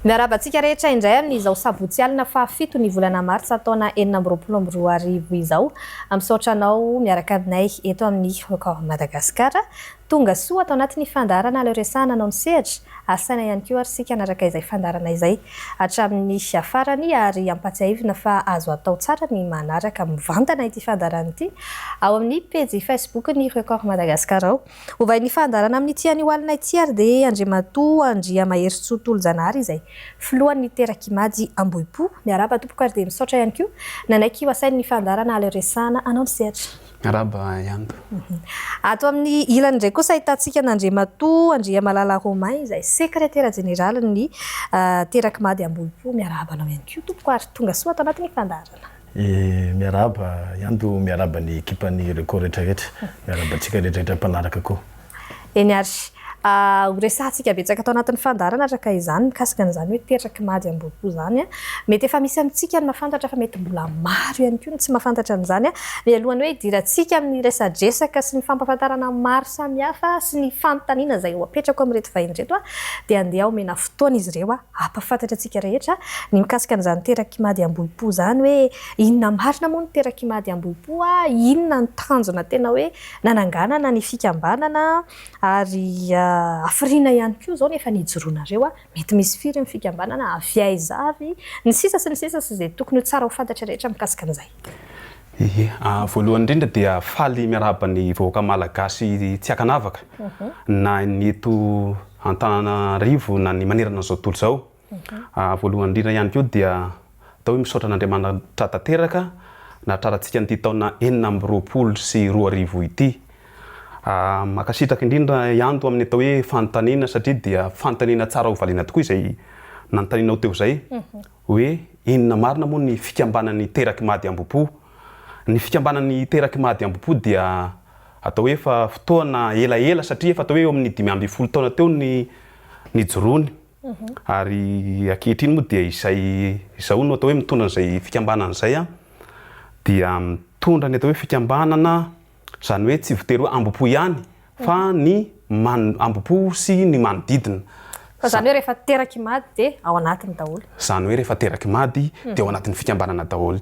Miarabantsika rehetra indray amin'izao sabotsy alina fahafito ny volana martsa taona 2022 izao. Misaotra anao miaraka aminay eto amin'ny Madagasikara. Tonga soa atao anatin'ny fandarana Aleo Resahina Anao ny Sehatra. Asaina ihany koa ary sika anaraka izay fandarana izay hatramin'ny afarany ary ampatsiahivina fa azo atao tsara ny manaraka mivantana ity fandarana ity ao amin'ny page Facebook ny Madagasikara ao. Ovay ny fandarana amin'ny ity anio alina ity ary dia Andriamatoa Andria Mahery-Tsontolo-Janahary izay filohan'ny terakimady Ambohipo. Miaraba tompoko ary dia misaotra ihany koa nanaiky asainy ny fandarana Aleo Resahina Anao ny Sehatra. Miaraba ihany. Ato amin'ny ilany indray kosa ahitantsika n'Andriamatoa Andria Malala-Romain izay sekretera jeneraly ny terakimady Ambohipo. Miaraba anao ihany koa tompoko ary tonga soa atao anatin'ny fandarana. Miaraba ihany miaraba ny ekipan'ny record rehetrarehetra. Miaraba antsika rehetrarehetra mpanaraka koa. Eny ary resahantsika betsaka atao anatin'ny fandarana araka izany mikasika an'izany hoe terakimady Ambohipo zany mety efa misy amintsika ny mahafantatra fa mety mbola maro ihany koa ny tsy mahafantatra an'izany mialohany hoe idirantsika amin'ny resadresaka sy ny fampahafantarana maro samihafa sy ny fanontaniana izay ho apetrako amin'ireto vahiny reto dia andeha omena fotoana izy ireo ampahafantatra antsika rehetra ny mikasika an'izany terakimady Ambohipo zany hoe inona marina moa ny terakimady Ambohipo inona ny tanjona tena hoe nananganana ny fikambanana ary afrina ihany koa zao nefa nijoroanareo mety misy firy amin'ny fikambanana aviaizavy ny sisa sy izay tokony ho tsara ho fantatra rehetra mikasika an'izay. Voalohany indrindra dia faly miaraba ny vahoaka malagasy tsy hakanavaka na ny eto Antananarivo na ny manerana zao tontolo zao. Voalohany indrindra ihany koa dia atao hoe misaotra n'Andriamanitra tanteraka nahatrarantsika an'ity taona 2022 ity. Makasitraka indrindra ianto amin'ny atao hoe fanontaniana satria dia fanontaniana tsara ho valiana tokoa izay nanontanianao teo izay hoe inona marina moa ny fikambanan'ny terakimady Ambohipo. Ny fikambanan'ny terakimady Ambohipo dia atao hoe efa fotoana elaela satria efa atao hoe amin'ny 5 taona teo ny joroany ary ankehitriny moa dia izao no atao hoe mitondra an'izay fikambanana izay dia mitondra ny atao hoe fikambanana zany hoe tsy votery hoe Ambohipo ihany fa ny Ambohipo sy ny manodidina. Fa zany hoe rehefa terakimady dia ao anatiny daholo. Zany hoe rehefa terakimady dia ao anatin'ny fikambanana daholo.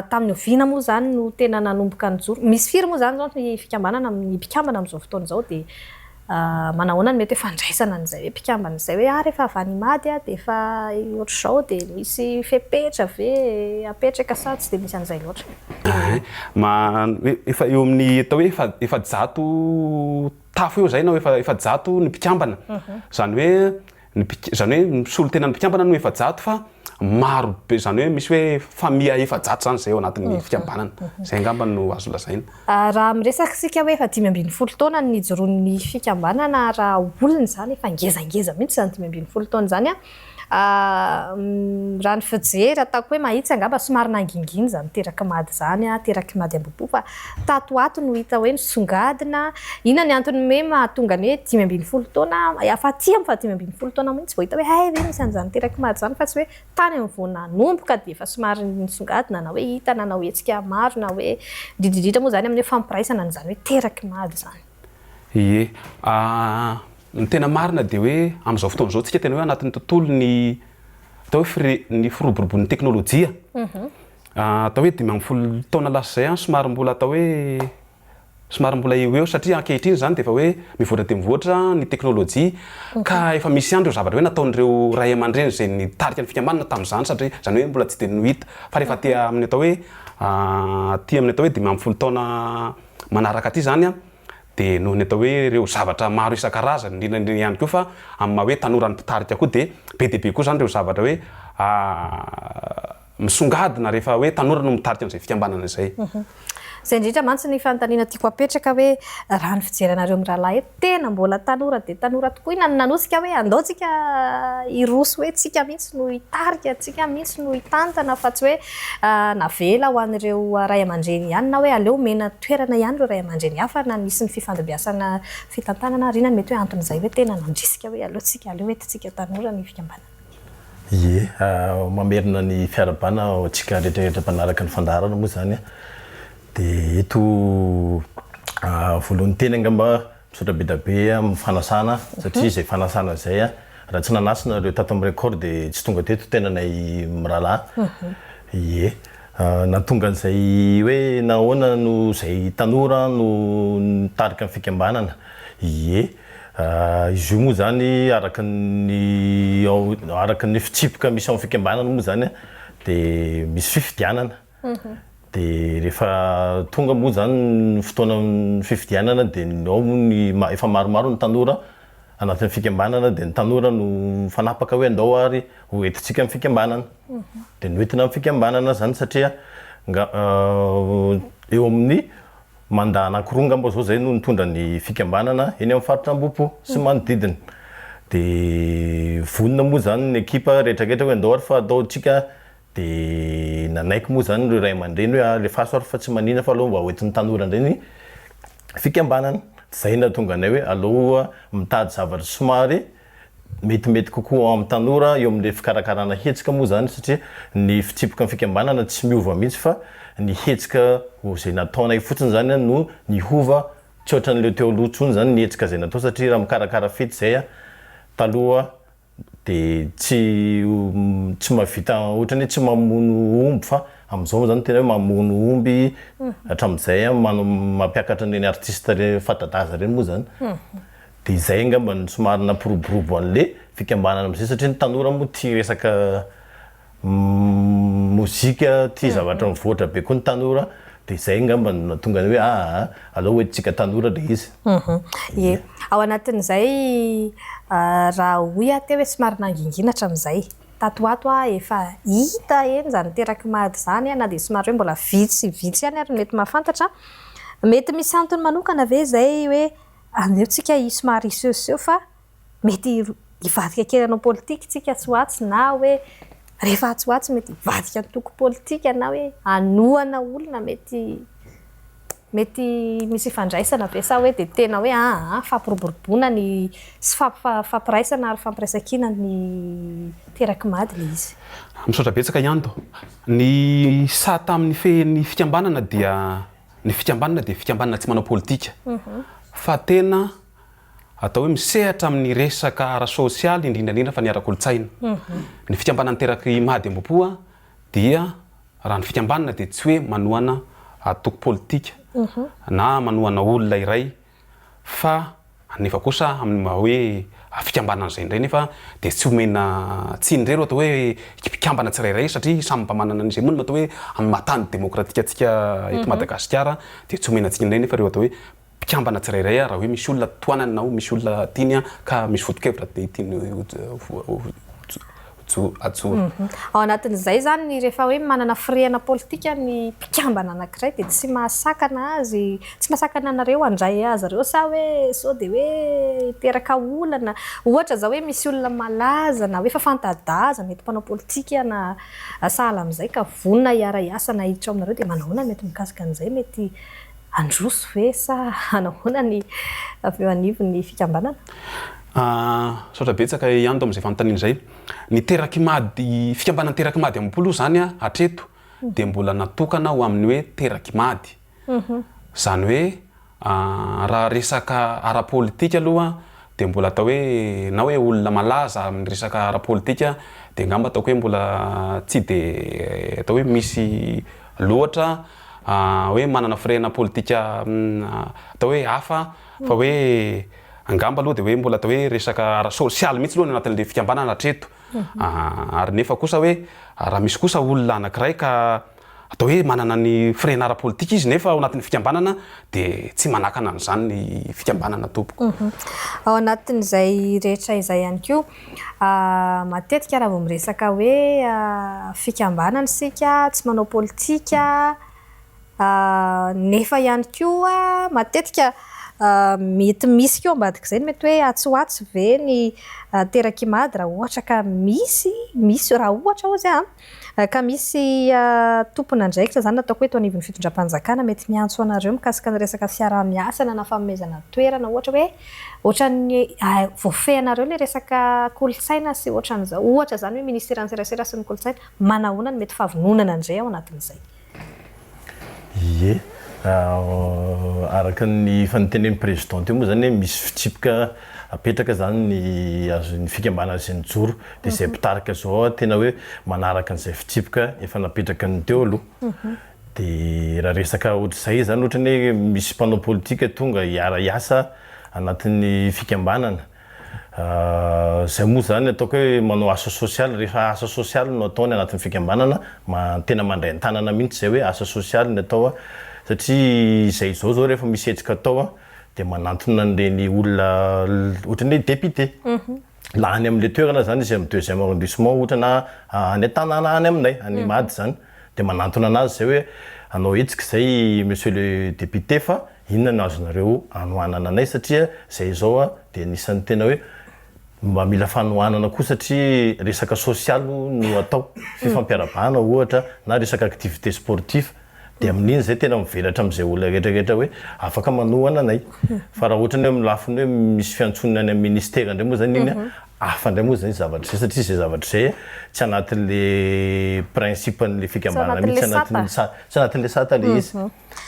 Tamin'ny oviana moa zany no tena nanomboka ny joro. Misy firy moa zany ny fikambanana ny mpikambana amin'izao fotoana izao dia manahoana ny mety hoe fandraisana an'izay hoe mpikambana izay hoe rehefa avy any mady dia efa ohatr'izao dia misy fepetra ve apetraka sa tsy dia misy an'izay loatra. Efa eo amin'ny atao hoe efa-jato tafo eo zay na efa-jato ny mpikambana. Zany hoe misolo tena ny mpikambana no efa-jato fa maro be zany hoe misy hoe famia efa-jato zany zay ao anatin'ny fikambanana. Zay angamba no azo lazaina. Raha miresaka sika hoe efa 5 taona ny joroan'ny fikambanana raha olona zany efa ngezangeza mihitsy zany 5 taona zany raha ny fijery ataoko hoe mahitsy angamba somary nanginginy zany terakimady zany terakimady Ambohipo fa tato ato no hita hoe nisongadina inona ny antony hoe mahatonga ny hoe 5 taona afaty amin'ny 5 taona mihitsy vao hita hoe ve misy an'izany terakimady zany fa tsy hoe tany amin'ny vao nanomboka dia efa somary nisongadina na hoe hita na hoe hetsika maro na hoe dididitra moa zany amin'ny fampiraisana an'izany hoe terakimady zany. Ny tena marina dia hoe amin'izao fotoana izao tsika tena hoe anatin'ny tontolo ny atao hoe ny firoborobon'ny teknôlôjia. Atao hoe 10 taona lasa izay somary mbola atao hoe somary mbola eo satria ankehitriny zany dia efa hoe mivoatra dia mivoatra ny teknôlôjia ka efa misy ihany ireo zavatra hoe nataon'ireo ray aman-dreny izay nitarika ny fikambanana tamin'izany satria zany hoe mbola tsy dia nohita fa rehefa aty amin'ny atao hoe 10 taona manaraka aty zany dia noho ny atao hoe ireo zavatra maro isan-karazany indrindra ihany koa fa amin'ny hoe tanoran'ny mpitarika koa dia be dia be koa zany ireo zavatra hoe misongadina rehefa hoe tanora no mitarika an'izay fikambanana izay. Izay indrindra mantsy ny fanontaniana tiako apetraka hoe raha ny fijeranareo amin'ny rahalahy tena mbola tanora dia tanora tokoa inona no nanosika hoe andao tsika hiroso hoe tsika mihitsy no hitarika tsika mihitsy no hitantana fa tsy hoe navela ho an'ireo ray aman-dreny ihany na hoe aleo mena toerana ihany ireo ray aman-dreny hafa na nisy ny fifandabiasana fitantanana rinany mety hoe anton'izay hoe tena nandrisika hoe aleo entintsika tanora ny fikambanana. Mamerina ny fiarabana antsika rehetrarehetra mpanaraka ny fandarana moa zany dia eto voalohany tena angamba misaotra be da be amin'ny fanasana satria izay fanasana izay raha tsy nanasina reo tato amin'ny record dia tsy tonga teto tenanay mirahalahy ie natonga an'izay hoe nahoana no zay tanora no nitarika amin'ny fikambanana ie izy io moa zany araka ny fitsipoka misy amin'ny fikambanana moa zany dia misy fifidianana dia rehefa tonga moa zany fotoana fifidianana dia ao efa maromaro ny tanora anatin'ny fikambanana dia ny tanora no fanapaka hoe andao ary hoentintsika amin'ny fikambanana dia noentina amin'ny fikambanana zany satria eo amin'ny mandat anankiroa ngamba zao zay no nitondra ny fikambanana eny amin'ny faritra Ambohipo sy manodidina dia vonona moa zany ny ekipa rehetrarehetra hoe andao ary fa ataotsika dia nanaiky moa zany reo ray aman-dreny hoe alefaso ary fa tsy manina fa aloha mba hoentin'ny tanora indray ny fikambanana zay nahatonga anay hoe aloha mitady zavatra somary metimety kokoa amin'ny tanora eo amin'le fikarakarana hetsika moa zany satria ny fitsipoka amin'ny fikambanana tsy miova mihitsy fa ny hetsika zay nataonay fotsiny zany no nihova tsy ohatran'le teo aloha tsony zany ny hetsika zay natao satria raha mikarakara fety zay taloha dia tsy mahavita ohatrany hoe tsy mamono omby fa amin'izao zany tena hoe mamono omby hatramin'izay mampiakatra ny artiste fanta-daza reny moa zany dia izay ngamba ny somary nampiroborobo an'le fikambanana amin'izay satria ny tanora moa tia resaka mozika tia zavatra mivoatra be koa ny tanora dia izay ngamba no natonga hoe alao hoentintsika tanora dia izy ie ao anatin'izay raha hoy teo hoe somary nangingina hatramin'izay tatoato efa hita eny zany teraky mady zany na dia somary hoe mbola vitsy ihany ary mety mahafantatra mety misy antony manokana ve zay hoe aneotsika somary iseuseo fa mety hivadika kely anao politika tsika tsoatsy na hoe rehefa tsoatsy mety hivadika antoko politika na hoe anoana olona mety misy ifandraisana ve sa hoe dia tena hoe fampiroboroboana ny sy fampiraisana ary fampiraisakina ny teraky mady le izy misaotra betsaka ihany ny sa tamin'ny fikambanana dia ny fikambanana dia fikambanana tsy manao politika fa tena atao hoe misehatra amin'ny resaka ara-sosialy indrindrandrindra fa ny ara-kolotsaina ny fikambanana teraky mady Ambohipo dia raha ny fikambanana dia tsy hoe manohana atoko politika na manohana olona iray fa nefa kosa amin'ny hoe fikambanana izay indray nefa dia tsy omena tsy indrero atao hoe mpikambana tsirairay satria samy mpamanana an'izay moa no atao hoe amin'ny mahatany demokratika atsika eto Madagasikara dia tsy omena antsika indray nefa reo atao hoe mpikambana tsirairay raha hoe misy olona toanany na misy olona tiany ka misy foto-kevitra dia tiany ao anatin'izay zany rehefa hoe manana firehana politika ny mpikambana anankiray dia tsy mahasakana azy tsy mahasakana anareo handray azy ireo sa hoe sao dia hoe teraka olana ohatra zao hoe misy olona malaza na hoe efa fanta-daza mety mpanao politika na sahala amin'izay ka vonona hiara-iasa na hiditra aminareo dia manahoana mety mikasika an'izay mety androso ve sa anahoana ny avy eo anivon'ny fikambanana saotra betsaka ihany to amin'izay fanontaniana izay ny teraky mady fikambanana teraky mady Ambohipo zany hatreto dia mbola natokana ho amin'ny hoe teraky mady zany hoe raha resaka ara-politika aloha dia mbola atao hoe na hoe olona malaza amin'ny resaka ara-politika dia ngamba ataoko hoe mbola tsy dia atao hoe misy loatra hoe manana firehana politika atao hoe hafa fa hoe angamba aloha dia hoe mbola atao hoe resaka ara-sosialy mihitsy aloha ny anatin'le fikambanana hatreto ary nefa kosa hoe raha misy kosa olona anankiray ka atao hoe manana ny firehana ara-politika izy nefa ao anatin'ny fikambanana dia tsy manakana an'izany ny fikambanana tompoko ao anatin'izay rehetra izay ihany koa matetika raha vao miresaka hoe fikambanana isika tsy manao politika nefa ihany koa matetika mety misy keo ambadika izay mety hoe atsoatsy ve ny teraky mady raha ohatra ka misy raha ohatra ozy ka misy tompona andraikitra zany ataoko hoe to anivon'ny fitondram-panjakana mety miantso anareo mikasika ny resaka fiaraha-miasana na fanomezana toerana ohatra hoe ohatran'ny voafehanareo le resaka kolotsaina sy ohatran'izao ohatra zany hoe ministeran'ny serasera sy ny kolotsaina manahoana ny mety fahavononana andray ao anatin'izay araka ny fanontenen'ny président io moa zany hoe misy fitsipoka apetraka zany ny fikambanana sy ny joro dia izay mpitarika zao tena hoe manaraka an'izay fitsipoka efa napetraka ny teo aloha dia raha resaka ohatr'izay zany ohatrany hoe misy mpanao politika tonga hiasa anatin'ny fikambanana zay moa zany ataoko hoe manao asa sosialy rehefa asa sosialy no ataony anatin'ny fikambanana tena mandray an-tanana mihitsy zay hoe asa sosialy ny atao satria izay zao rehefa misy hetsika atao dia manantona an'ireny olona ohatrany hoe député lany amin'ilay toerana zany izy amin'ny deuxième arrondissement ohatra na any an-tanàna any aminay any mady zany dia manantona anazy zay hoe anao hetsika izay monsieur le député fa inona no azonareo anohanana anay satria izay zao dia anisan'ny tena hoe mba mila fanohanana koa satria resaka sosialy no atao fifampiarabana ohatra na resaka activité sportif dia amin'iny zay tena mivelatra amin'izay olona rehetrarehetra hoe afaka manohana anay fa raha ohatra ny hoe milafiny hoe misy fiantsonana any amin'ny ministère indray moa zany iny hafa indray moa zany zavatra zay satria izay zavatra zay tsy anatin'le principe n'le fikambanana mihitsy tsy anatin'le sata le izy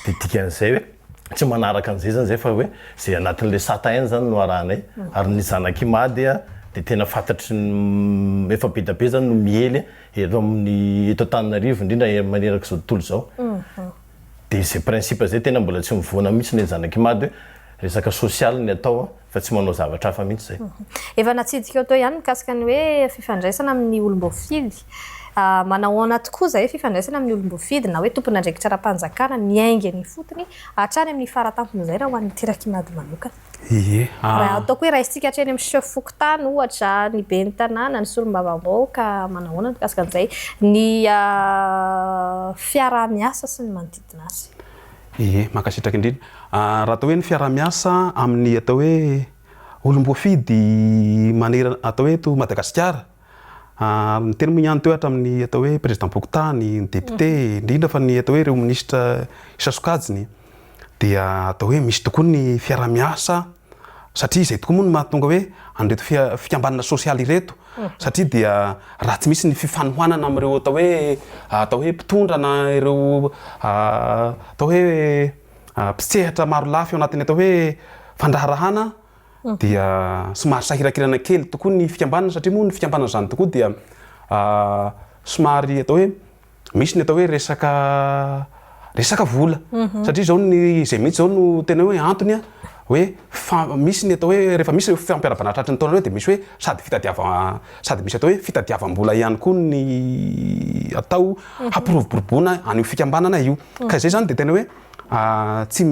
dia dikan'izay hoe tsy manaraka an'izay zany zay fa hoe zay anatin'le sata eny zany no arahanay ary ny zanaky mady dia tena fantatry efa be da be zany no miely eto amin'ny eto Antananarivo indrindra maneraka izao tontolo izao dia izay principe zay tena mbola tsy mivoana mihitsy ny zanaky mady hoe resaka sosialy ny atao fa tsy manao zavatra hafa mihitsy zay efa natsidika tao ihany mikasika ny hoe fifandraisana amin'ny olom-boafidy manahoana tokoa zay fifandraisana amin'ny olom-boafidy na hoe tompona andraikitra ara-panjakana miainga ny fotony hatrany amin'ny faratampony zay raha ho an'ny teraky-mady manokana raha ataoko hoe raha isika hatreny amin'ny chef fokotany ohatra ny be ny tanàna ny solombavam-bahoaka manahoana mikasika an'izay ny fiarah-miasa sy ny manodidina azy makasitraka indrindra raha atao hoe ny fiarah-miasa amin'ny atao hoe olom-boafidy manera atao hoe to Madagasikara ny tena moa ihany teo hatramin'ny atao hoe président Bokotany ny député indrindra fa ny atao hoe ireo ministra isasokajiny dia atao hoe misy tokoa ny fiarah-miasa satria izay tokoa moa no mahatonga hoe an'ireto fikambanana sosialy ireto satria dia raha tsy misy ny fifanohanana amin'ireo atao hoe mpitondra na ireo atao hoe mpisehatra maro lafy ao anatin'ny atao hoe fandraharahana dia somary sahirakirana kely tokoa ny fikambanana satria moa ny fikambanana zany tokoa dia somary atao hoe misy ny atao hoe resaka vola satria zao ny izay mihitsy zao no tena hoe antony hoe misy ny atao hoe rehefa misy fampiarabana tratry ny taona hoe dia misy hoe sady misy atao hoe fitadiavam-bola ihany koa ny atao hampiroboroboana an'io fikambanana io ka izay zany dia tena hoe tsy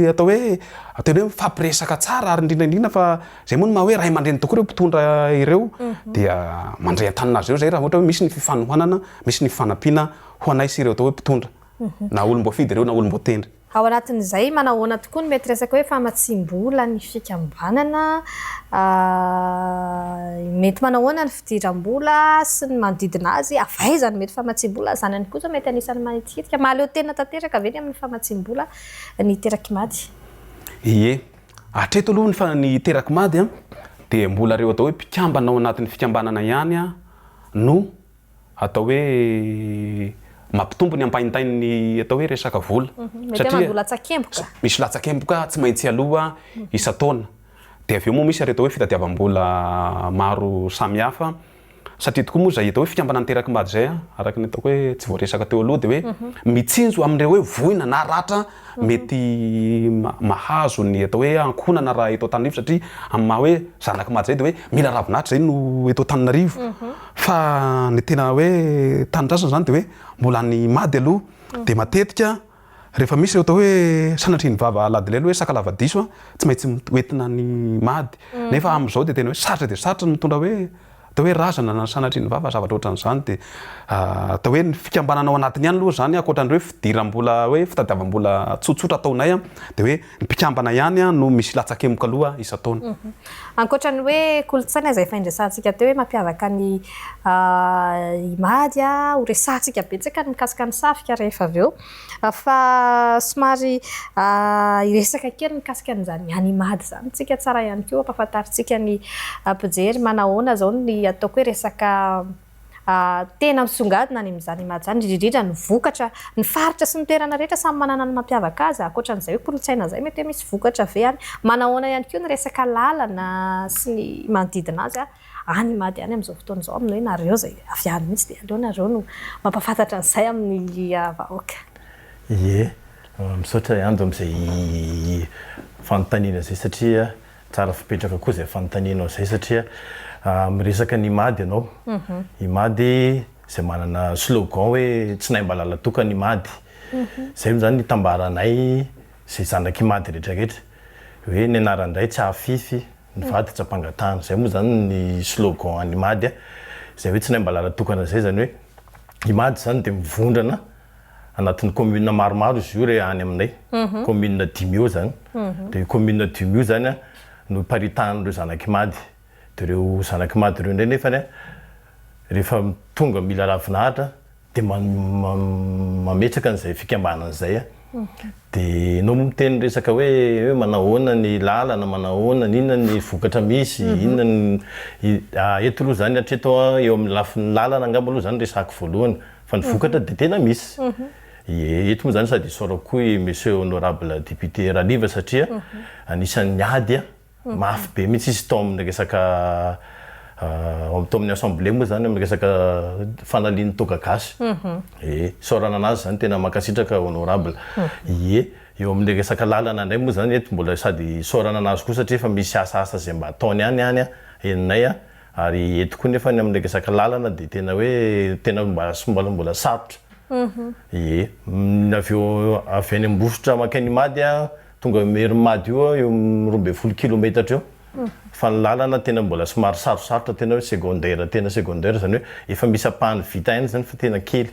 atao hoe tena hoe fampiresaka tsara ary indrindraindrindra fa zay moa no maha hoe ray aman-dreny tokoa ireo mpitondra ireo dia mandray an-tanana azy ireo zay raha ohatra hoe misy ny fifanohanana misy ny fanampiana ho anay sy ireo atao hoe mpitondra na olom-boafidy ireo na olom-boatendry ao anatin'izay manahoana tokoa ny mety resaka hoe famatsim-bola ny fikambanana mety manahoana ny fidiram-bola sy ny manodidina azy avaizany mety famatsim-bola zany any kosa mety anisany manetikitika mahaleo tena tanteraka ve ny amin'ny famatsim-bola ny teraky-mady hatreto aloha ny teraky-mady dia mbola reo atao hoe mpikambana ao anatin'ny fikambanana ihany no atao hoe mampitombo ny ampaintainy ny atao hoe resaka vola satria latsakemboka misy latsakemboka tsy maintsy aloha isa-taona dia avy eo moa misy reto hoe fitadiavam-bola maro samihafa satria tokoa moa zay atao hoe fikambanana teraky-mady zay araka ny ataoko hoe tsy voaresaka teo aloha dia hoe mitsinjo amin'ireo hoe voina na ratra mety mahazo ny atao hoe ankonana raha eto Antananarivo satria amin'ny maha hoe zanaky-mady zay dia hoe mila ravinahitra zay no eto Antananarivo fa ny tena hoe tanindrazana zany dia hoe mbola ny mady aloha dia matetika rehefa misy ireo atao hoe sanatry ny vava aladilay aloha hoe sakalava-diso tsy maintsy hoentina ny mady nefa amin'izao dia tena hoe sarotra ny mitondra hoe atao hoe razana na sanatry ny vava zavatra ohatran'izany dia atao hoe ny fikambanana ao anatiny ihany aloha zany ankoatran'ireo hoe fidiram-bola hoe fitadiavam-bola tsotsotra ataonay dia hoe ny mpikambana ihany no misy latsakemboka aloha isa-taona ankoatran'ny hoe kolontsaina izay faindrasantsika teo hoe mampiavaka ny imady ho resantsika betsaka ny mikasika ny safika rehefa avy eo fa somary iresaka kely mikasika an'izany animady zany tsika tsara ihany koa ampahafantaritsika ny mpijery manahoana zao ny ataoko hoe resaka tena misongadina any amin'izany imady zany indrindrindra ny vokatra ny faritra sy ny toerana rehetra samy manana ny mampiavaka azy ankoatran'izay hoe kolontsaina zay mety hoe misy vokatra ve any manahoana ihany koa ny resaka lalana sy ny manodidina azy any imady any amin'izao fotoana izao amin'ny hoe nareo zay avy any mihitsy dia aleo nareo no mampafantatra an'izay amin'ny vahoaka. Ie misaotra andro amin'izay fanontaniana zay satria tsara fipetraka koa zay fanontanianao zay satria miresaka ny imady ianao imady zay manana slogan hoe tsy nahy mba lala tokana imady zay moa zany nitambaranay zay zanaky imady rehetrarehetra hoe ny anarandray tsy hafify ny vady tsy ampangatahana zay moa zany ny slogan any imady zay hoe tsy nahy mba lala tokana zay zany hoe imady zany dia mivondrana anatin'ny commune maromaro izy io re any aminay commune 10 eo zany dia commune 10 io zany no paritahan'ireo zanak'imady dia ireo zanak'imady ireo indray nefa rehefa tonga mila ravinahitra dia mametraka an'izay fikambanan'izay dia nao miteny resaka hoe manahoana ny lalana manahoana inona ny vokatra misy inona eto aloha zany hatreto eo amin'ny lafin'ny lalana angamba aloha zany resako voalohany fa ny vokatra dia tena misy eto moa zany sady isaorako koa monsieur honorable député Raliva satria anisan'ny ady mafy be mihitsy izy tao amin'ny resaka tao amin'ny assemblée moa zany amin'ny resaka fanalian'ny toaka gasy isaorana anazy zany tena mankasitraka honorable eo amin'ny resaka lalana indray moa zany eto mbola sady isaorana anazy koa satria efa misy asasa zay mba ataony any eninay ary eto koa nefa ny amin'ny resaka lalana dia tena hoe tena mbola sarotra avy any ambositra makany imady tonga merimady io eo 12 kilometatra eo fa ny lalana tena mbola somary sarosarotra tena hoe secondaire zany hoe efa misy apahany vita any zany fa tena kely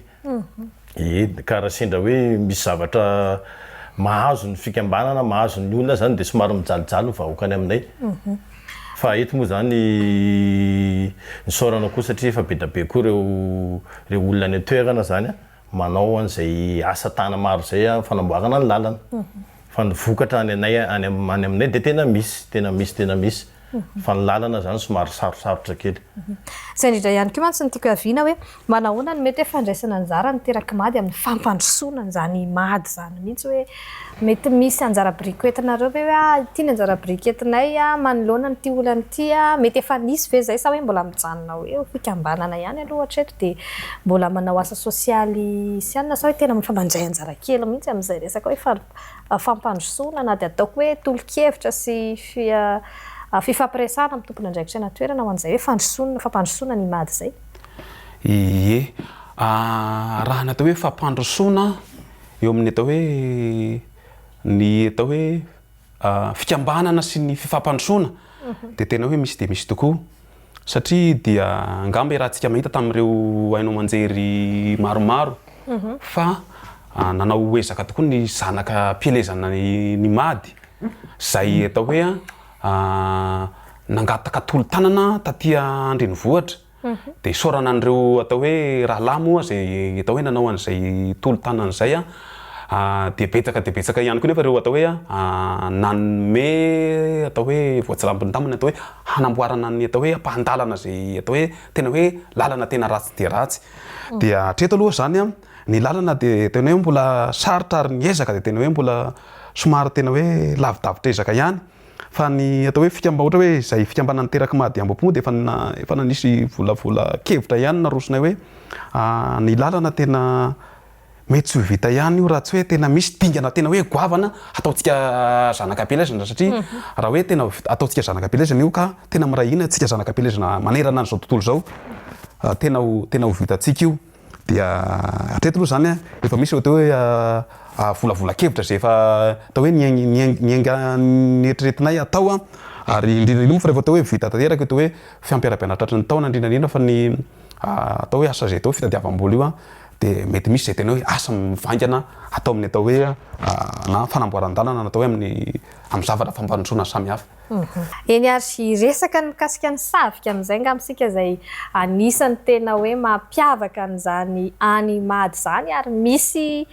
karaha sendra hoe misy zavatra mahazo ny fikambanana mahazo ny olona zany dia somary mijalijaly vahoakany aminay fa eto moa zany ny saorana koa satria efa be da be koa reo olona any toerana zany manao an'izay asa tana maro zay fanamboarana ny lalana fa ny vokatra any aminay dia tena misy fa ny lalana zany somary sarosarotra kely zay indrindra ihany koa mantsy ny tiako haviana hoe manahoana ny mety hoe fandraisana anjara niteraky mady amin'ny fampandrosoana zany mady zany mihitsy hoe mety misy anjara biriky entinareo ve hoe ity ny anjara biriky entinay manoloana nyity olana ity mety efa nisy ve zay sa hoe mbola mijanona hoe fikambanana ihany aloha hatreto dia mbola manao asa sosialy sy anona sa hoe tena mifampandray anjara kely mihitsy amin'izay resaka hoe fampandrosoana na dia ataoko hoe tolo-kevitra sy fifampiresana amin'ny tompony andraikitra eny an-toerana ho an'izay hoe fampandrosoana ny imady zay raha natao hoe fampandrosoana eo amin'ny atao hoe fikambanana sy ny fifampandrosoana dia tena hoe misy tokoa satria dia angamba raha tsika mahita tamin'ireo hainao manjery maromaro fa nanao ezaka tokoa ny zanaka mpielezana ny mady zay atao hoe nangataka tolo-tanana taty andrenivohitra dia isaorana an'ireo atao hoe rahalahy moa zay atao hoe nanao an'izay tolo-tanana zay dia betsaka ihany koa nefa ireo atao hoe nanome atao hoe voatsilambony taminy atao hoe hanamboarana ny atao hoe ampahandalana zay atao hoe tena hoe lalana tena ratsy dia ratsy dia hatreto aloha zany ny lalana dia tena hoe mbola sarotra ary ny ezaka dia tena hoe mbola somary tena hoe lavidavitra ezaka ihany fa ny atao hoe ohatra hoe zay fikambanana teraky mady ambopo dia efa nanisy volavola kevitra ihany narosonay hoe ny lalana tena mety tsy ho vita ihany io raha tsy hoe tena misy dingana tena hoe goavana ataontsika zanakam-pielezana satria raha hoe tena ataontsika zanakam-pielezana io ka tena mirahina tsika zanakam-pielezana manerana n'izao tontolo zao tena ho vitantsika io dia hatreto aloha zany efa misy atao hoe volavolan-kevitra zay efa atao hoe niainga ny eritreretinay atao ary indrindra fa rehefa atao hoe vita tanteraka atao hoe fiampiara-pianatra ny taona indrindrandrindra fa ny atao hoe asa zay atao fitadiavam-bola io dia mety misy zay tena hoe asa mivangana atao amin'ny atao hoe na fanamboaran-dalana na atao hoe amin'ny zavatra fampandrosoana samihafa Eny ary resaka mikasika ny savika amin'izay ngamsika izay anisany tena hoe mampiavaka an'izany animady zany ary misy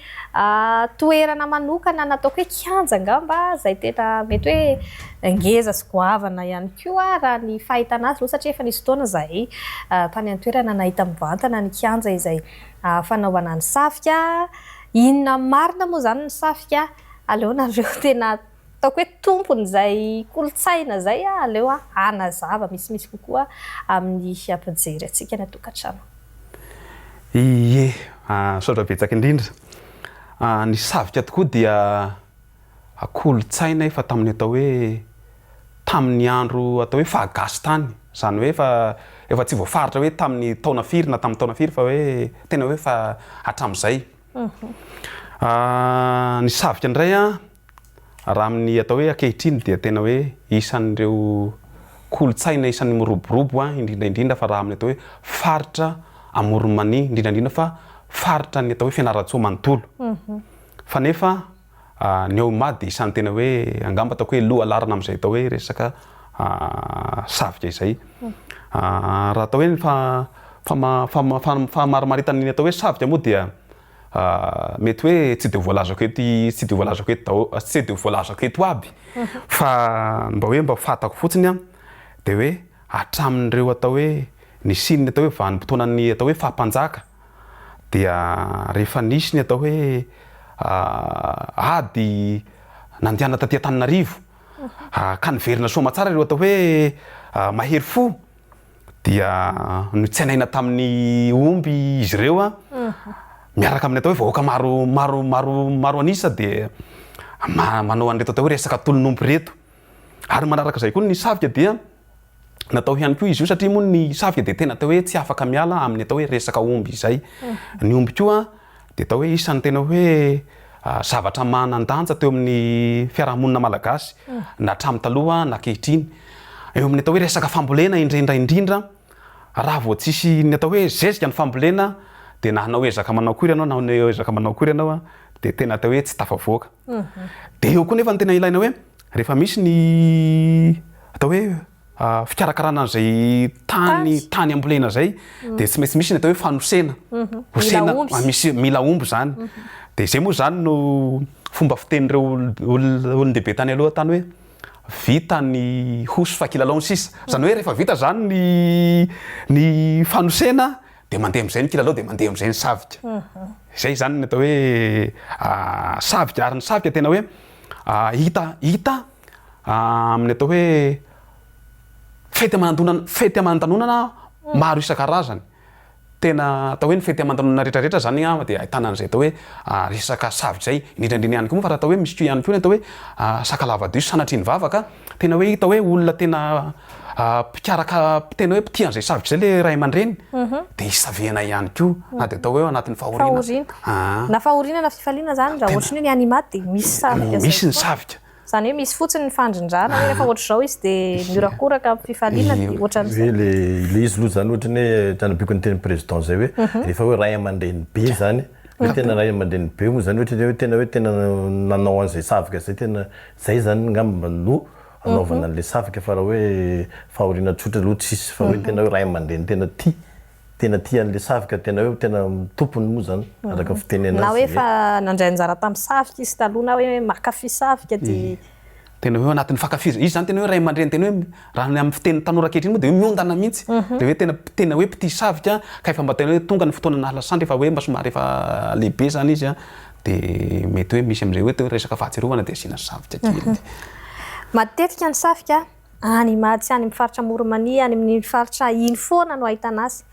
toerana manokana nataoko hoe kianja ngamba izay tena mety hoe ngeza sy goavana ihany koa raha ny fahitana azy aloha satria efa nisy fotoana izahay tany amin'ny toerana nahita mivantana ny kianja izay fanaovana ny savika. Inona marina moa zany ny savika aleo nareo tena ataoko hoe tompony izay kolontsaina izay aleo anazava misimisy kokoa amin'ny ampijery antsika ny tokantrano. Ie, saotra betsaka indrindra. Ny savika tokoa dia kolontsaina efa tamin'ny atao hoe tamin'ny andro atao hoe fahagasy tany. Zany hoe efa tsy voafaritra hoe tamin'ny taona firy na tamin'ny taona firy fa hoe tena hoe fa hatramin'izay. Ny savika indray raha amin'ny atao hoe ankehitriny dia tena hoe isan'ireo kolontsaina isan'ny miroborobo indrindraindrindra fa raha amin'ny atao hoe faritra Amoronmania indrindraindrindra fa faritra ny atao hoe Fianarantsoa manontolo. Fa nefa ny Aomady dia isan'ny tena hoe angamba ataoko hoe loha alarana amin'izay atao hoe resaka savika izay. Raha atao hoe famarimaritany atao hoe savika moa dia mety hoe tsy dia voalazako eto aby fa mba fatako fotsiny dia hoe hatramin'ireo atao hoe ny sininy atao hoe vanim-potoanany atao hoe fahampanjaka dia rehefa nisy ny atao hoe ady nandehana taty Antananarivo ka niverina soamatsara ireo atao hoe mahery fo dia notsainaina tamin'ny omby izy ireo miaraka amin'ny atao hoe vahoaka maro anisa dia manao an'ireto atao hoe resaka tolonompo reto. Ary manaraka izay koa ny savika dia natao ihany koa izy io satria moa ny savika dia tena atao hoe tsy afaka miala amin'ny atao hoe resaka omby izay. Ny omby koa dia atao hoe isan'ny tena hoe zavatra manan-danja teo amin'ny fiarahamonina malagasy na hatramin'ny taloha na ankehitriny. Eo amin'ny atao hoe resaka fambolena indrindra raha vao tsisy ny atao hoe zezika ny fambolena dia na hanao ezaka manao akory ianao na hanao ezaka manao akory ianao dia tena atao hoe tsy tafavoaka. Dia eo koa nefa ny tena ilaina hoe rehefa misy ny atao hoe fikarakarana an'izay tany ambolena izay dia tsy maintsy misy ny atao hoe fanosena. Mila omby zany. Dia izay moa zany no fomba fitenin'ireo olon-dehibe tany aloha tany hoe vita ny hoso fa kilalao sisa. Zany hoe rehefa vita zany ny fanosena dia mandeha amin'izay ny kilalao dia mandeha amin'izay ny savika. Izay zany ny atao hoe savika. Ary ny savika tena hoe hita amin'ny atao hoe fety aman-danonana maro isan-karazany. Tena atao hoe ny fety aman-danonana rehetrarehetra zany dia ahitana an'izay atao hoe resaka savika izay. Indrindraindrindra ihany koa moa fa raha atao hoe misy koa ihany koa ny atao hoe sakalava-diso sanatriany vavaka tena hoe hita hoe olona tena mpikaraka tena hoe mpitia an'izay savika izay le ray aman-dreny dia hisavihana ihany koa na dia atao hoe anatin'ny fahoriana. Na fahoriana na fifaliana zany raha ohatra hoe ny animady dia misy savika. Misy ny savika. Zany hoe misy fotsiny ny fandrindrana hoe rehefa ohatra izao izy dia miorakoraka amin'ny fifaliana dia ohatran'izay. Le izy aloha zany ohatra hoe tanabiko ny teny président zay hoe rehefa hoe ray aman-dreny be zany hoe tena ray aman-dreny be moa zany hoe tena nanao an'izay savika zay tena zay zany ngamba no anaovana an'ilay savika fa raha hoe fahoriana tsotra aloha tsisy fa hoe tena hoe ray aman-dreny tena tia an'ilay savika tena hoe tena tompony moa zany araka fitenena azy. Na hoe fa nandray anjara tamin'ny savika izy taloha na hoe makafy savika dia tena hoe anatin'ny fankafizana izy zany tena hoe ray aman-dreny tena hoe raha ny amin'ny fitenin'ny tanora ankehitriny moa dia hoe miondana mihitsy dia hoe tena hoe mpitia savika ka efa mba tena hoe tonga ny fotoana nahalasandra efa hoe mba somary efa lehibe zany izy dia mety hoe misy amin'izay hoe resaka fahatsiarovana dia asiana savika kely. Matetika ny savika animady sy any amin'ny faritra Amoronmania any amin'ny faritra iny foana no ahitana azy.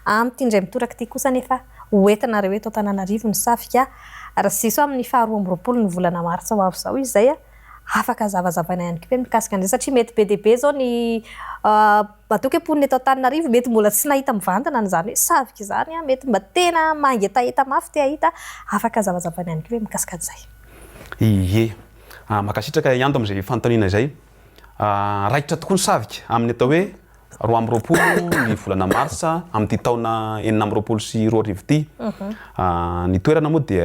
Amin'ity indray mitoraka ity kosa nefa hoentinareo eto Antananarivo ny savika raha sisy amin'ny 12 ny volana Martsa ho avy izao izy izay afaka zavazavana ihany koa mikasika an'izay satria mety be dia be zao ny ataoko hoe ponina eto Antananarivo mety mbola tsy nahita mivantana n'izany hoe savika izany mety mba tena mangetaheta mafy te ahita afaka zavazavana ihany koa mikasika an'izay. Ie, makasitraka ianto amin'izay fanontaniana izay. Raikitra tokoa ny savika amin'ny atao hoe 12 ny volana Martsa amin'ity taona 4 sy 2 ity. Ny toerana moa dia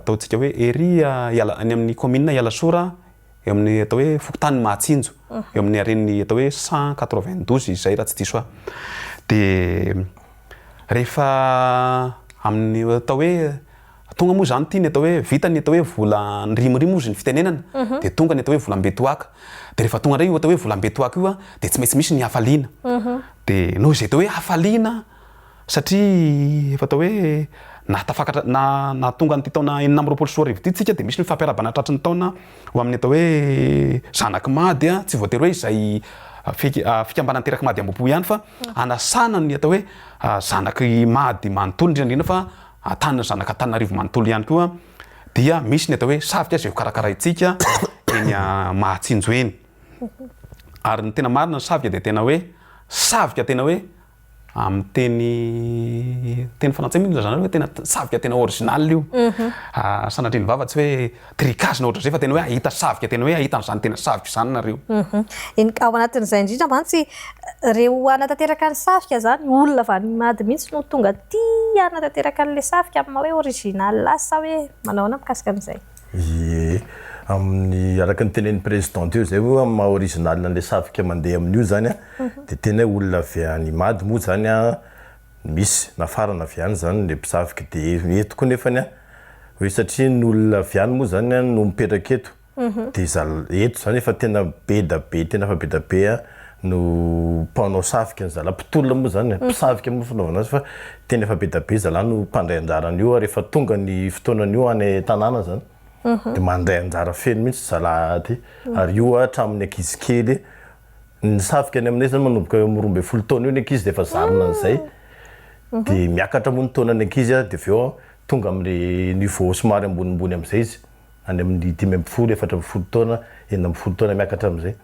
ataontsika hoe ery any amin'ny commune Ialasora eo amin'ny atao hoe fokotany mahatsinjo eo amin'ny areniny atao hoe 192 zay raha tsy diso aho. De rehefa amin'ny atao hoe tonga moa zany tiany atao hoe vita ny atao hoe vola nrimorimo izy ny fitenenana de tonga ny atao hoe volam-betoaka. De rehefa tonga ndray io atao hoe volam-betoaka io de tsy maintsy misy ny hafaliana. De noho izay atao hoe hafaliana satria efa atao hoe natafakatra na tonga ny taona 1920 ty tsika de misy ny fampiarabana tratry ny taona ho amin'ny atao hoe zanaky mady tsy voatery hoe izay fikambanany teraky mady ambopo ihany fa anasana ny atao hoe zanaky mady manontolo indrindra fa atanina zanaka Antananarivo manontolo ihany koa dia misy ny atao hoe savika zay ho karakaraintsika eny Mahatsinjo eny. Ary ny tena marina ny savika de tena hoe savika tena hoe amin'ny teny frantsay mihitsy zany hoe tena savika tena original io. Sanatria ny vava tsy hoe tricage na ohatra zay fa tena hoe ahita savika tena hoe ahita an'izany tena savika zany nareo. Ao anatin'izay indrindra mantsy reo anatanteraka ny savika zany olona avy any mady mihitsy no tonga tia anatanteraka an'le savika amin'ny hoe original sa hoe manao ahoana mikasika an'izay? Amin'ny araka ny tenen'ny président io zay hoe amin'ny maha original n'le savika mandeha amin'io zany de tena olona avy any mady moa zany misy nafarana avy any zany le mpisavika de eto koa nefany hoe satria ny olona avy any moa zany no mipetraka eto de eto zany efa tena be da be tena fa be da be no mpanao savika ny zalam-pitolona moa zany mpisavika moa fanaovana azy fa tena efa be da be zala no mpandray anjaran'io rehefa tonga ny fotoanan'io any tanàna zany. De mandray anjara feno mihitsy zala ty ary io hatramin'ny ankizy kely ny savika any aminay zany manomboka eo amin'ny 12 taona io ny ankizy de efa zarina an'izay de miakatra moa ny taonany ankizy de aveo tonga amin'ny niveau somary ambonimbony am'izay izy any amin'ny 10 14 taona 9 taona miakatra am'izay.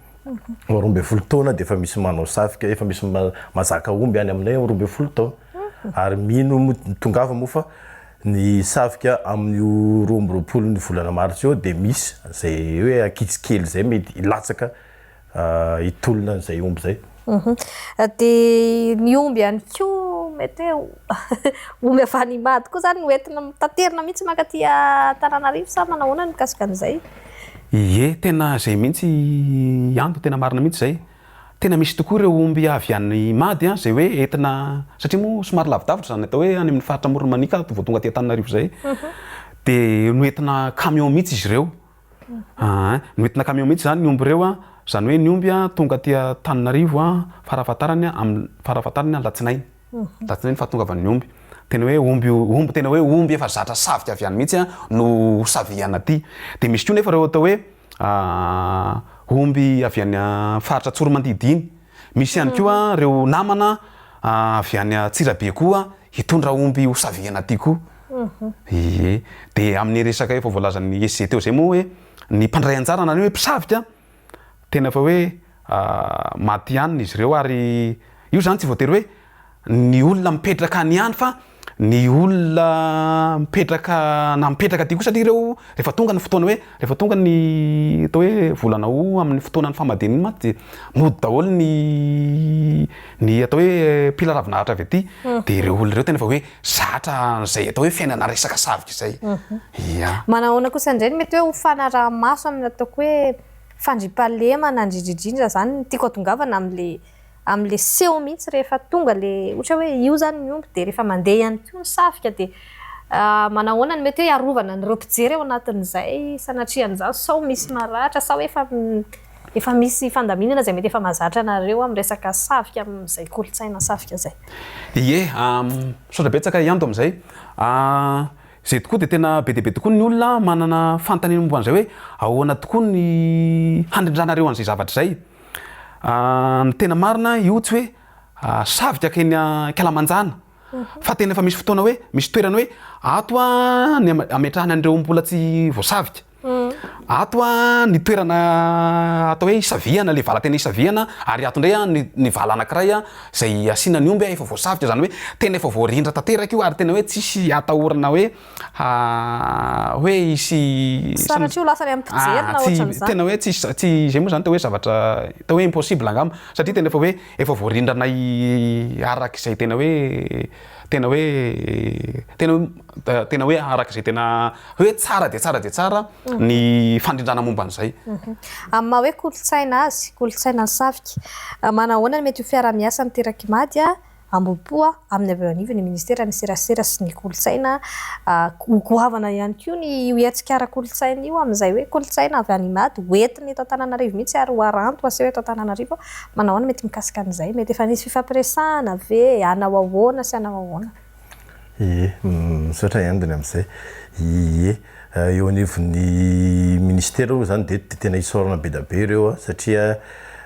12 taona de efa misy manao savika efa misy mazaka omby any aminay 12 taona ary mino tongava moa fa ny savika amin'ny 20 ny volana marsy io de misy zay hoe ankizy kely zay mety ilatsaka hitolona zay omby zay. De ny omby ihany koa mety hoe omby avy any mady koa zany hoentina mitaterina mihitsy mankaty Antananarivo sa manao ahoana mikasika an'izay? Ie tena zay mihitsy ando tena marina mihitsy zay. Tena misy tokoa ireo omby avy any mady zay hoe entina satria moa somary lavidavitra zany atao hoe any amin'ny faritra Moronimanika vao tonga aty Antananarivo zay de noentina camion mihitsy izy ireo. Noentina camion mihitsy zany ny omby ireo zany hoe ny omby tonga aty Antananarivo farafahatarany amin'ny farafahatarany Latsinainy. Latsinainy fahatongavan'ny omby. Tena hoe omby tena hoe omby efa zatra savika avy any mihitsy no saviana aty. De misy koa nefa reo atao hoe omby avy any faritra Tsoromandidy iny. Misy ihany koa reo namana avy any Tsirabe koa hitondra omby ho saviana aty koa. Ie. De amin'ny resaka efa voalazan'ny SG teo zay moa hoe ny mpandray anjara na ny hoe mpisavika tena fa hoe maty ihany izy ireo ary io zany tsy voatery hoe ny olona mipetraka any ihany fa ny olona mipetraka aty koa satria ireo rehefa tonga ny fotoana hoe rehefa tonga ny atao hoe volana amin'ny fotoanan'ny famadihana iny maty de mody daholo ny atao hoe pila ravinahitra avy aty de ireo olona ireo tena fa hoe zatra zay atao hoe fiainana resaka savika izay. Ia. Manao ahoana kosa indray mety hoe ho fanaraha-maso amin'ny ataoko hoe fandriampahalemana indrindrindrindra zany tiako atongavana am'le seho mihitsy rehefa tonga le ohatra hoe io zany ny omby de rehefa mandeha ihany koa ny savika de manao ahoana ny mety hoe arovana ny reo mpijery ao anatin'izay sanatria an'izany sao misy maratra sao efa misy fandaminana zay mety efa mahazatra anareo amin'ny resaka savika amin'izay kolotsaina savika zay. Ie, misaotra betsaka ianto amin'izay. Zay tokoa de tena be dia be tokoa ny olona manana fanontaniana momba an'izay hoe ahoana tokoa ny handrindranareo an'izay zavatra zay. Ny tena marina io tsy hoe savika keny Kalamanjana fa tena efa misy fotoana hoe misy toerana hoe ato ny ametrahany an'ireo mbola tsy voasavika. Ato ny toerana atao hoe isaviana le vala tena isaviana ary ato indray ny vala anankiray zay asiana ny omby efa voasavika zany hoe tena efa voarindra tanteraka io ary tena hoe tsisy atahorana hoe isy sanatria ho lasany amin'ny mpijery na ohatran'izany. Tena hoe tsy zay moa zany tao hoe zavatra tao hoe impossible angamba satria tena efa hoe efa voarindrana arak'izay tena hoe arak'izay tena hoe tsara de tsara ny fandrindrana momba an'izay. Amin'ny maha hoe kolotsaina azy kolotsaina ny safika manahoana mety ho fiara-miasa miteraky mady ambopo amin'ny avy eo anivo ny ministera ny serasera sy ny kolotsaina goavana ihany koa ny hoetsikara kolotsaina io amin'izay hoe kolotsaina avy any mady hoentiny eto Antananarivo mihitsy ary hoaranto aseho eto Antananarivo manahoana mety mikasika an'izay mety efa nisy fifampiresahana ve anao ahoana sy anao ahoana. Misaotra ihany amin'izay. Eo anivon'ny ministera zany de tena isorana be da be ireo satria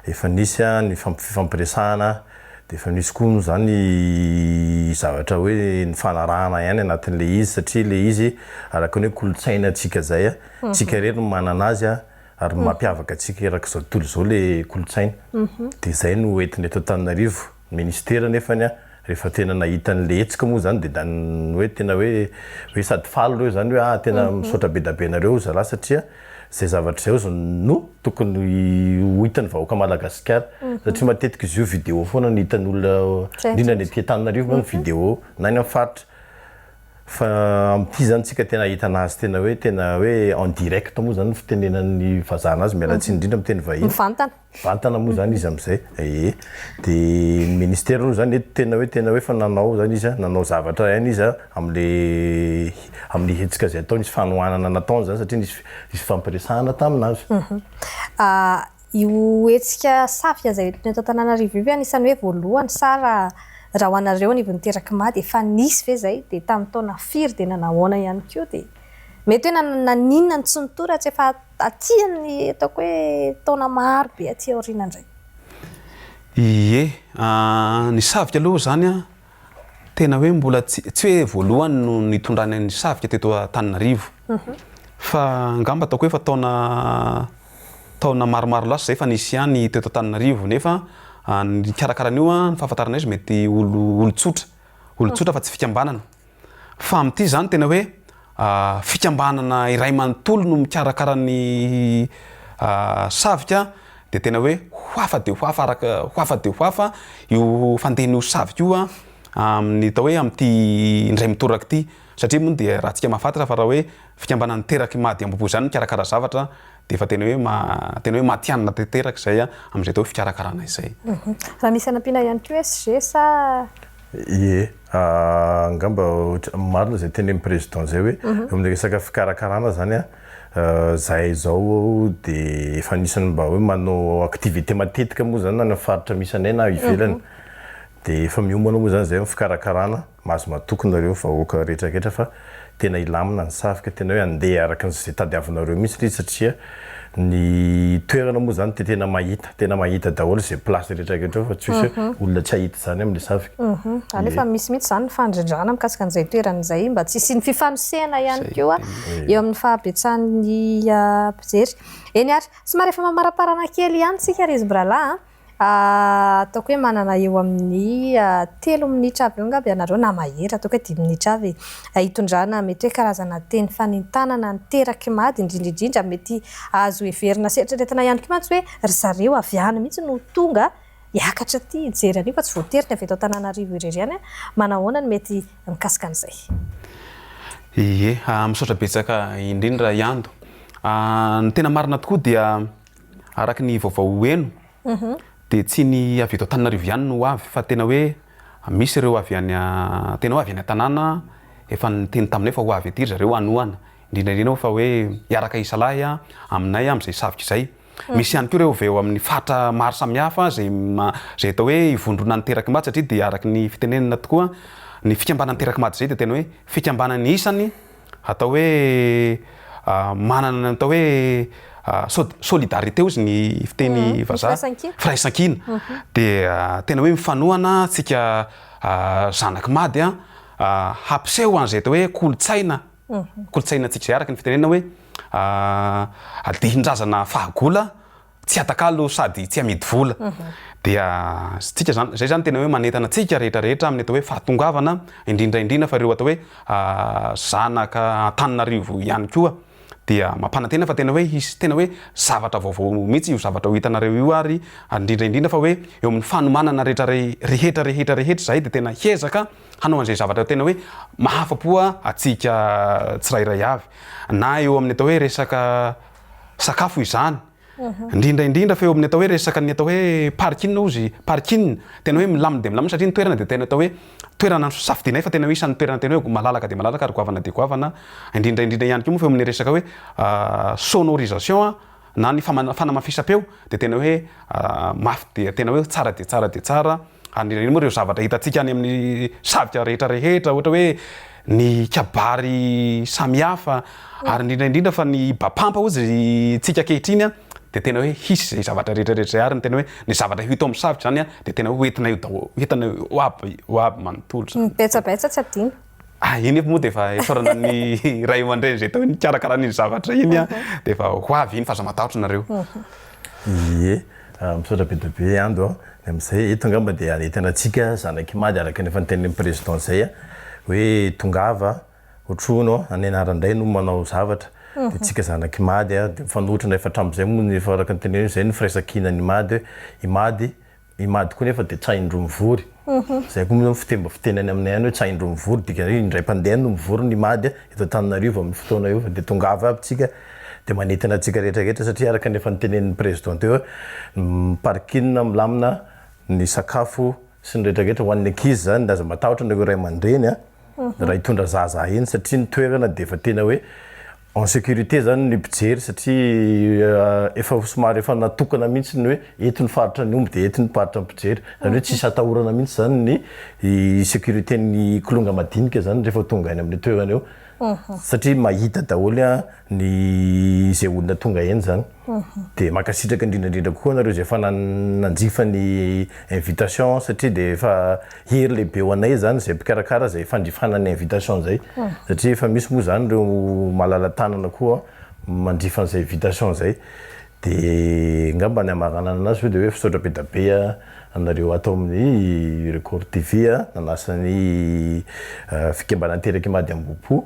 efa nisy ny fifampiresahana de efa nisy koa zany zavatra hoe ny fanarahana ihany anatin'le izy satria le izy araka ny hoe kolotsaina atsika zay tsika rery no manana azy ary mampiavaka atsika erak'izao tontolo zao le kolotsaina de zay no entiny eto Antananarivo ministera nefany rehefa tena nahita an'le hetsika moa zany de hoe tena hoe sady faly reo zany hoe tena misaotra be da be nareo zala satria zay zavatra zay no tokony ho hitan'ny vahoaka Madagasikara satria matetika izy io vidéo foana ny hitan'olona indrindra ny aty Antananarivo ny vidéo na ny amin'ny faritra fa amty zany tsika tena hitana azy tena hoe en direct moa zany fitenenan'ny vazana azy mialatsiny indrindra miteny vahiny vantana moa zany izy am'izay de ny ministera aloha zany tena hoe fa nanao zany izy nanao zavatra ihany izy amin'ny hetsika zay atao nisy fanohanana nataony zany satria nisy fampiresahana taminazy. Io hetsika safika zay eto Antananarivo io anisan'ny hoe voalohany sara raha ho anareo nivony teraky mady efa nisy ve zay de tamin'ny taona firy de nanahoana ihany koa de mety hoe naninona ny tsy nitoratsy efa atyany ataoko hoe taona maro be aty aoriana indray. Ny savika aloha zany tena hoe mbola tsy hoe voalohany no nitondrany ny savika teto Antananarivo fa angamba ataoko hoe fa taona maromaro lasa zay fa nisy ihany teto Antananarivo nefa ny karakaran'io ny fahafantarana izy mety olon-tsotra fa tsy fikambanana fa amin'ity zany tena hoe fikambanana iray manontolo no mikarakara-ny savika de tena hoe hoafa de hoafa io fandehan'io savika io amin'ny tao hoe amin'ity indray mitoraka ity satria moa de raha tsika mahafantatra fa raha hoe fikambanana teraky mady ambopo zany mikarakara zavatra de efa tena hoe matianina tanteraka zay amin'izay tao hoe fikarakarana izay. Raha misy anampiana ihany koa hoe SG sa angamba marina zay teny président zay hoe amin'ny resaka fikarakarana zany zahay zao de efa nisany mba hoe manao activité matetika moa zany na faritra misy anay na ivelany de efa miomana moa zany zay amin'ny fikarakarana mahazo matokona reo vahoaka rehetrarehetra fa tena ilamina ny safika tena hoe andeha araka n'izay tadiavinareo mihitsy satria ny toerana moa zany tena mahita daholo zay place rehetrarehetra fa tsy misy olona tsy ahita zany amin'le safika. Anefa misy mihitsy zany fandrindrana mikasika an'izay toerana izay mba tsy sy ny fifanosehana ihany koa eo amin'ny fahabetsahan'ny mpijery. Eny ary somary efa mamaraparana kely ihany tsika ry izy brala ataoko hoe manana eo amin'ny 3 minitra avy eo angamba ianareo na mahery ataoko hoe 10 minitra avy hitondrana mety hoe karazana teny fanintanana niteraky mady indrindrindrindra mety azo heverina seritreretina ihany koa mantsy hoe ry zareo avy any mihitsy no tonga hiakatra aty hijery anio fa tsy voatery ny avy eto Antananarivo irery ihany manahoana ny mety mikasika an'izay. Misaotra betsaka indrindra ihando ny tena marina tokoa dia araky ny vaovao eno de tsy ny avy eto Antananarivo ihany no avy fa tena hoe misy ireo avy any tena hoe avy any an-tanàna efa niteny taminay fa ho avy aty zareo anoana indrindrandrindra fa hoe hiaraka isalahy aminay amin'izay savika izay. Misy ihany koa ireo avy eo amin'ny fatra maro samihafa zay atao hoe hivondrona niteraky mady satria de araky ny fitenenana tokoa ny fikambanana niteraky mady zay de tena hoe fikambanana isany atao hoe manana atao hoe solidarité ozy ny fiteny vazaha firaisan-kina de tena hoe mifanohana tsika zanaky mady hampiseho an'izay atao hoe kolotsaina tsika zay araka ny fitenenana hoe adihin-drazana fahagola tsy atakalo sady tsy amidy vola dia tsika zany zay zany tena hoe manentana tsika rehetrarehetra amin'ny atao hoe fahatongavana indrindraindrindra fa ireo atao hoe zanaka Antananarivo ihany koa dia mampanantena fa tena hoe isy tena hoe zavatra vaovao mihitsy io zavatra ho hitanareo io ary indrindraindrindra fa hoe eo amin'ny fanomanana rehetrarehetra zay de tena hiezaka hanao an'izay zavatra tena hoe mahafapoa atsika tsirairay avy na eo amin'ny atao hoe resaka sakafo izany indrindraindrindra fa eo amin'ny atao hoe resaka ny atao hoe parking ozy parking tena hoe milamina de milamina satria ny toerana de tena atao hoe toerana safidinay fa tena hoe isan'ny toerana tena hoe malalaka de malalaka ary goavana de goavana indrindraindrindra ihany koa moa fa eo amin'ny resaka hoe sonorisation na ny fanamafisam-peo de tena hoe mafy de tena hoe tsara de tsara de tsara any moa ireo zavatra hitantsika any amin'ny savika rehetrarehetra ohatra hoe ny kabary samihafa ary indrindraindrindra fa ny bapampa ozy tsika kehitriny a de tena hoe hisy zay zavatra rehetrarehetra zay ary tena hoe ny zavatra hita amin'ny savitra zany a de tena hoe entina oaby manontolo zany betsabetra tsy adino iny efa moa de efa esorana ny ray aman-dreny zay tao hoe nikarakara ny zavatra iny a de efa hoavy iny fa aza matahotra nareo ie misaotra be dabe ando am'izay eto angamba de anetanatsika zanaky mady araka nefa nytenin'ny président zay a hoe tongava otrono anenarandray no manao zavatra de tsika zanaky mady a de mifanotrana efa hatram'izay moa nefa araka nyteneny zay ny firaisankina ny mady imady koa nefa de tsaindro mivory zay koa moa fitenany aminay any hoe tsaindro mivory dika indray mpandeha no mivory ny mady eto Antananarivo amin'ny fotoana io de tongava aby tsika de manetana atsika rehetrarehetra satria araka nefa nytenen'ny président teo parking milamina ny sakafo sy ny rehetrarehetra ho an'ny ankizy zany da aza matahotra nareo ray aman-dreny a raha hitondra zaza iny satria ny toerana de efa tena hoe en sécurité zany ny mpijery satria efa somary efa natokana mihitsy ny hoe eto ny faritra ny omby de eto ny faritra ny mpijery zany hoe tsisy atahorana mihitsy zany ny sécurité ny kolonga madinika zany rehefa tonga any amin'ny toerana eo satria mahita daholo a ny zay olona tonga eny zany de makasitraka indrindrandrindra koa nareo zay efa nanjifa ny invitation satria de efa hery lehibe ho anay zany zay mpikarakara zay fandrifanany invitation zay satria efa misy moa zany reo malala-tanana koa mandrifa an'izay invitation zay de ngamba ny amarana anazy hoe de hoe fisaotra be dabe anareo atao amin'ny record TV nanasany fikambana teraky mady ambopo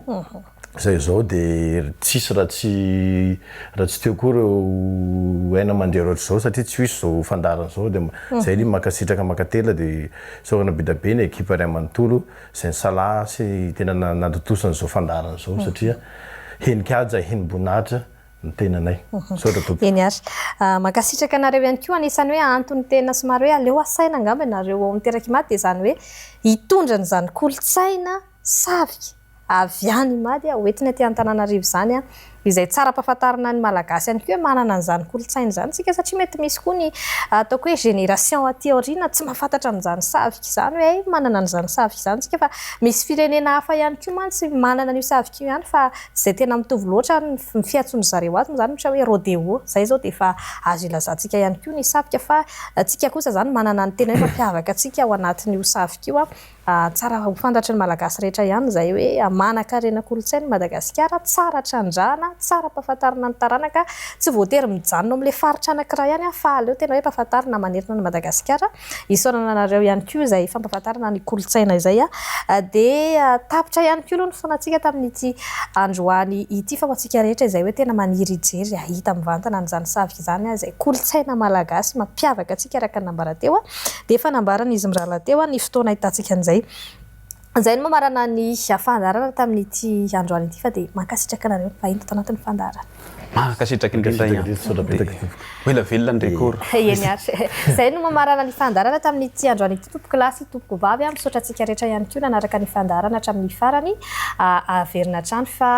zay zao de tsisy raha tsy teo koa reo aina mandeha roatra zao satria tsy hisy zao fandarana zao de zay ny makasitraka makatela de saorana be dabe ny ekipa ray amanontolo zay ny sala sy tena nadotosana zao fandarana zao satria henikaja henimbonahitra ny tenanay eny ary makasitraka anareo ihany koa anisany hoe antony tena somary hoe aleo asaina angamba nareo miteraky mady de zany hoe hitondra n'izany kolotsaina savika avy any mady hoentina aty Antananarivo zany izay tsara ampahafantarana ny malagasy ihany koa manana an'izany kolotsaina zany tsika satria mety misy koa ny ataoko hoe génération aty aoriana tsy mahafantatra an'izany savika zany hoe manana an'izany savika zany tsika fa misy firenena hafa ihany koa mantsy manana an'io savika io ihany fa zay tena mitovy loatra ny fiatsony zareo azy zany ohatra hoe rodeo zay zao de efa azo ilazantsika ihany koa ny savika fa tsika kosa zany manana ny tena hoe mampiavaka atsika ao anatin'io savika io tsara ho fantatry ny malagasy rehetra ihany zay hoe manan-karena kolotsaina Madagasikara tsara trandrahana tsara ampahafantarana ny taranaka tsy voatery mijanona amin'ilay faritra anankiray ihany fa aleo tena hoe ampahafantarana manerana ny Madagasikara isaonana anareo ihany koa zay fampahafantarana ny kolotsaina izay de tapitra ihany koa aloha ny fonatsika tamin'ity androany ity fa ho antsika rehetra izay hoe tena maniry ijery ahita mivantana an'izany savika izany izay kolotsaina malagasy mampiavaka atsika araka ny nambara teo de efa nambarana izy mirala teo ny fotoana hitantsika an'izay zay no marana ny fandarana tamin'ity androany ity fa de mankasitraka anareo fahiny tanatin'ny fandarana makasitraka indrindra oela velona ndraiky ory eny ary zay no mamarana ny fandarana tamin'ity androany ity tompoko lasy tompoko vavy misaotra antsika rehetra ihany koa nanaraka ny fandarana hatramin'ny farany averina trano fa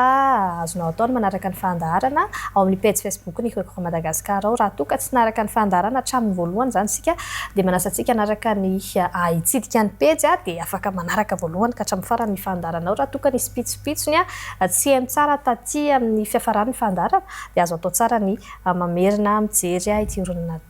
azonao atao ny manaraka ny fandarana ao amin'ny page Facebook ny Koekoko Madagasikara ao raha toka tsy naraka ny fandarana hatramin'ny voalohany zany sika de manasa antsika naraka ny hitsidika ny page de afaka manaraka voalohany ka hatramin'ny farany ny fandarana ao raha toka ny spitsopitsony tsy hainy tsara taty amin'ny fiafarany fandarana de azo atao tsara ny mamerina mijery ity orona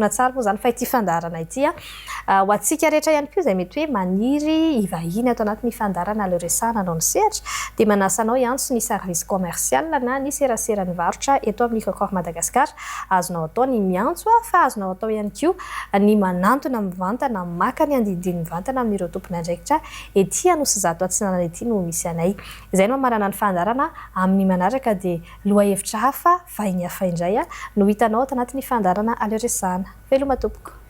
tsara moa zany fa ity fandarana ity ho atsika rehetra ihany koa zay mety hoe maniry ivahiny ato anatin'ny fandarana Aleo Resahina Anao ny Sehatra de manasanao iantso ny service commercial na ny serasera ny varotra eto amin'ny Koekoko Madagasikara azonao atao ny miantso fa azonao atao ihany koa ny manantona mivantana maka ny andindiny mivantana amin'ireo tompony andraikitra ety anosy zato atsinanana ety no misy anay izay no mamarana ny fandarana amin'ny manaraka de lohahevitra hafa vahiny hafa indray no hitanao ato anatin'ny fandarana Aleo Resahina veloma tompoko